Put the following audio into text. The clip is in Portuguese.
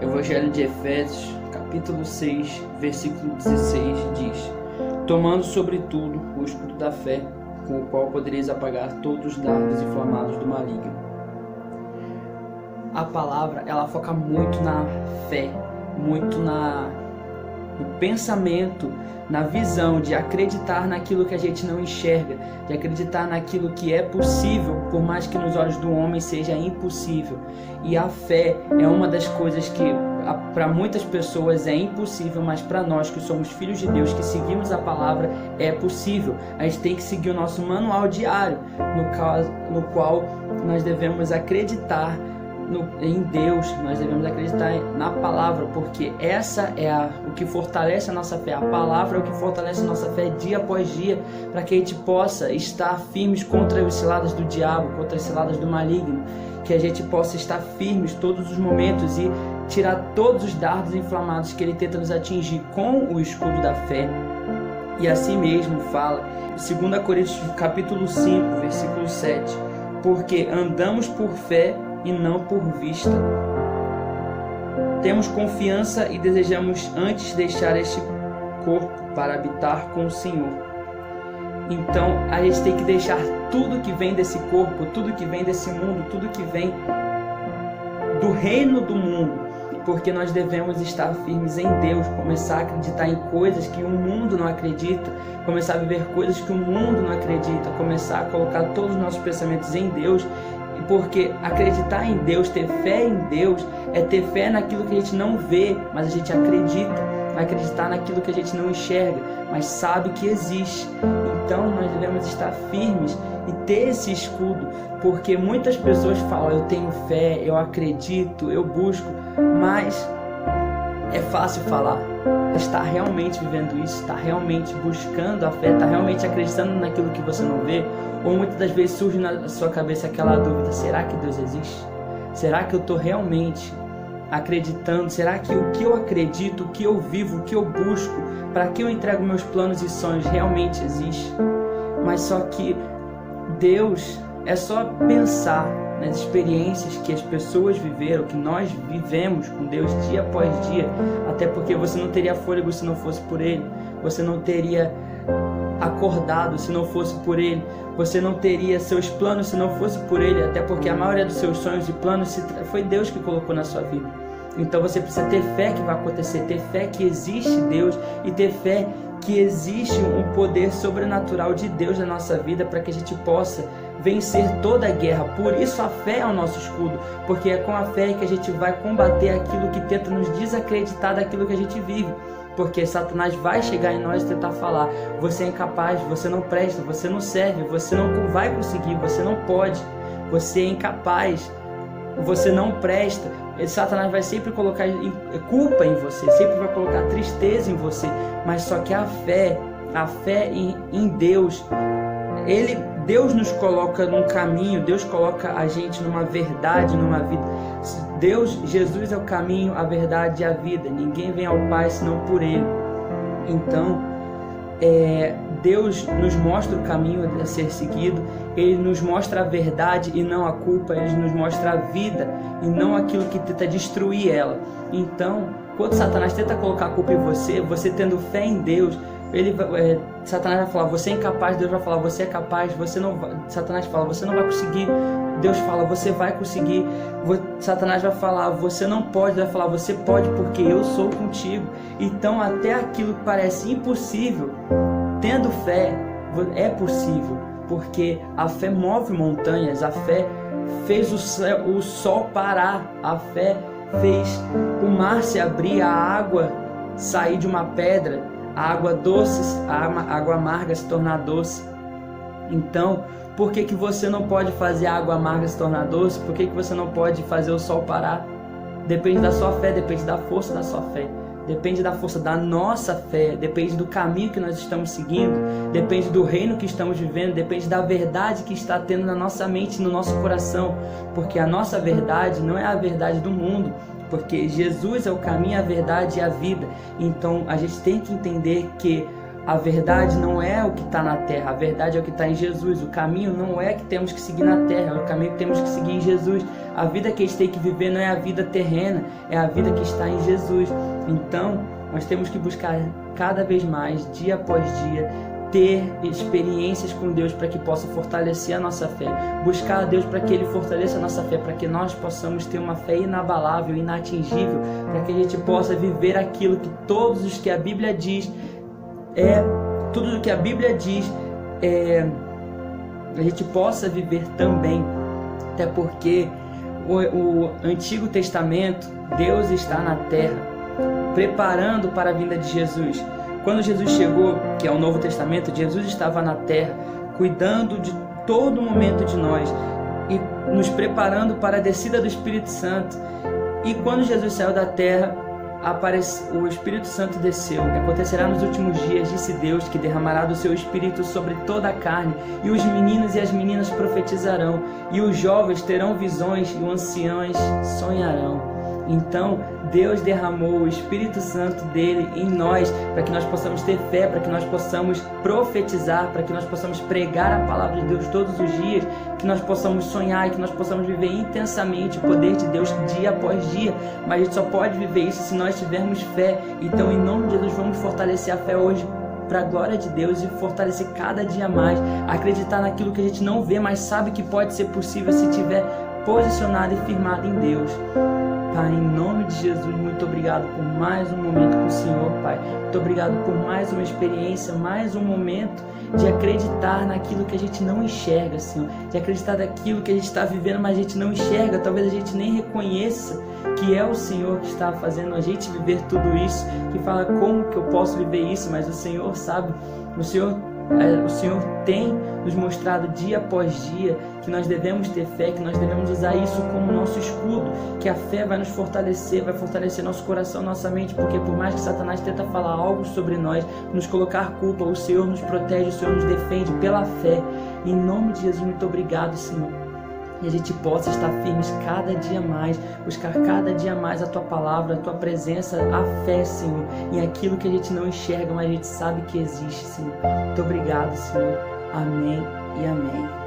Evangelho de Efésios, capítulo 6, versículo 16 diz: tomando sobretudo o escudo da fé, com o qual podereis apagar todos os dardos inflamados do maligno. A palavra, ela foca muito na fé, muito no pensamento, na visão de acreditar naquilo que a gente não enxerga, de acreditar naquilo que é possível, por mais que nos olhos do homem seja impossível. E a fé é uma das coisas que para muitas pessoas é impossível, mas para nós que somos filhos de Deus, que seguimos a palavra, é possível. A gente tem que seguir o nosso manual diário, no qual nós devemos acreditar em Deus, nós devemos acreditar na palavra, porque essa é o que fortalece a nossa fé. A palavra é o que fortalece a nossa fé dia após dia, para que a gente possa estar firmes contra as ciladas do diabo, contra as ciladas do maligno, que a gente possa estar firmes todos os momentos e tirar todos os dardos inflamados que ele tenta nos atingir com o escudo da fé. E assim mesmo fala 2 Coríntios capítulo 5, versículo 7, porque andamos por fé e não por vista. Temos confiança e desejamos antes deixar este corpo para habitar com o Senhor. Então a gente tem que deixar tudo que vem desse corpo, tudo que vem desse mundo, tudo que vem do reino do mundo, porque nós devemos estar firmes em Deus, começar a acreditar em coisas que o mundo não acredita, começar a viver coisas que o mundo não acredita, começar a colocar todos os nossos pensamentos em Deus. Porque acreditar em Deus, ter fé em Deus, é ter fé naquilo que a gente não vê, mas a gente acredita. Acreditar naquilo que a gente não enxerga, mas sabe que existe. Então nós devemos estar firmes e ter esse escudo, porque muitas pessoas falam: eu tenho fé, eu acredito, eu busco, mas é fácil falar. Está realmente vivendo isso? Está realmente buscando a fé? Está realmente acreditando naquilo que você não vê? Ou muitas das vezes surge na sua cabeça aquela dúvida: será que Deus existe? Será que eu estou realmente acreditando? Será que o que eu acredito, o que eu vivo, o que eu busco, para que eu entrego meus planos e sonhos realmente existe? Mas só que Deus, é só pensar nas experiências que as pessoas viveram, que nós vivemos com Deus dia após dia, até porque você não teria fôlego se não fosse por Ele, você não teria acordado se não fosse por Ele, você não teria seus planos se não fosse por Ele, até porque a maioria dos seus sonhos e planos foi Deus que colocou na sua vida. Então você precisa ter fé que vai acontecer, ter fé que existe Deus e ter fé que existe um poder sobrenatural de Deus na nossa vida, para que a gente possa vencer toda a guerra. Por isso a fé é o nosso escudo, porque é com a fé que a gente vai combater aquilo que tenta nos desacreditar daquilo que a gente vive. Porque Satanás vai chegar em nós e tentar falar: você é incapaz, você não presta, você não serve, você não vai conseguir, você não pode, você é incapaz, você não presta. Satanás vai sempre colocar culpa em você, sempre vai colocar tristeza em você. Mas só que a fé em Deus, Deus nos coloca num caminho, Deus coloca a gente numa verdade, numa vida. Jesus é o caminho, a verdade e a vida. Ninguém vem ao Pai senão por Ele. Então, Deus nos mostra o caminho a ser seguido. Ele nos mostra a verdade e não a culpa. Ele nos mostra a vida e não aquilo que tenta destruir ela. Então, quando Satanás tenta colocar a culpa em você, você tendo fé em Deus, Satanás vai falar: você é incapaz. Deus vai falar: você é capaz. Satanás fala: você não vai conseguir. Deus fala: você vai conseguir. Satanás vai falar: você não pode. Deus vai falar: você pode, porque eu sou contigo. Então até aquilo que parece impossível, tendo fé, é possível, porque a fé move montanhas. A fé fez o sol parar. A fé fez o mar se abrir, a água sair de uma pedra, a água doce, a água amarga se tornar doce. Então, por que você não pode fazer a água amarga se tornar doce? Por que você não pode fazer o sol parar? Depende da sua fé, depende da força da sua fé, depende da força da nossa fé, depende do caminho que nós estamos seguindo, depende do reino que estamos vivendo, depende da verdade que está tendo na nossa mente e no nosso coração, porque a nossa verdade não é a verdade do mundo, porque Jesus é o caminho, a verdade e a vida. Então a gente tem que entender que A verdade não é o que está na terra, a verdade é o que está em Jesus. O caminho não é que temos que seguir na terra, é o caminho que temos que seguir em Jesus. A vida que a gente tem que viver não é a vida terrena, é a vida que está em Jesus. Então, nós temos que buscar cada vez mais, dia após dia, ter experiências com Deus para que possa fortalecer a nossa fé. Buscar a Deus para que Ele fortaleça a nossa fé, para que nós possamos ter uma fé inabalável, inatingível, para que a gente possa viver aquilo que todos os que a Bíblia diz, tudo o que a Bíblia diz, a gente possa viver também. Até porque o Antigo Testamento, Deus está na terra, preparando para a vinda de Jesus. Quando Jesus chegou, que é o Novo Testamento, Jesus estava na terra, cuidando de todo momento de nós e nos preparando para a descida do Espírito Santo. E quando Jesus saiu da terra, o Espírito Santo desceu. Acontecerá nos últimos dias, disse Deus, que derramará do seu Espírito sobre toda a carne, e os meninos e as meninas profetizarão, e os jovens terão visões, e os anciãos sonharão. Então, Deus derramou o Espírito Santo dele em nós, para que nós possamos ter fé, para que nós possamos profetizar, para que nós possamos pregar a palavra de Deus todos os dias, que nós possamos sonhar e que nós possamos viver intensamente o poder de Deus dia após dia. Mas a gente só pode viver isso se nós tivermos fé. Então, em nome de Jesus, vamos fortalecer a fé hoje para a glória de Deus e fortalecer cada dia mais, acreditar naquilo que a gente não vê, mas sabe que pode ser possível se estiver posicionado e firmado em Deus. Pai, em nome de Jesus, muito obrigado por mais um momento com o Senhor, Pai. Muito obrigado por mais uma experiência, mais um momento de acreditar naquilo que a gente não enxerga, Senhor. De acreditar naquilo que a gente está vivendo, mas a gente não enxerga. Talvez a gente nem reconheça que é o Senhor que está fazendo a gente viver tudo isso. Que fala como que eu posso viver isso, mas o Senhor sabe. O Senhor tem nos mostrado dia após dia que nós devemos ter fé, que nós devemos usar isso como nosso escudo, que a fé vai nos fortalecer, vai fortalecer nosso coração, nossa mente, porque por mais que Satanás tenta falar algo sobre nós, nos colocar culpa, o Senhor nos protege, o Senhor nos defende pela fé. Em nome de Jesus, muito obrigado, Senhor. E a gente possa estar firmes cada dia mais, buscar cada dia mais a Tua palavra, a Tua presença, a fé, Senhor, em aquilo que a gente não enxerga, mas a gente sabe que existe, Senhor. Muito obrigado, Senhor. Amém e amém.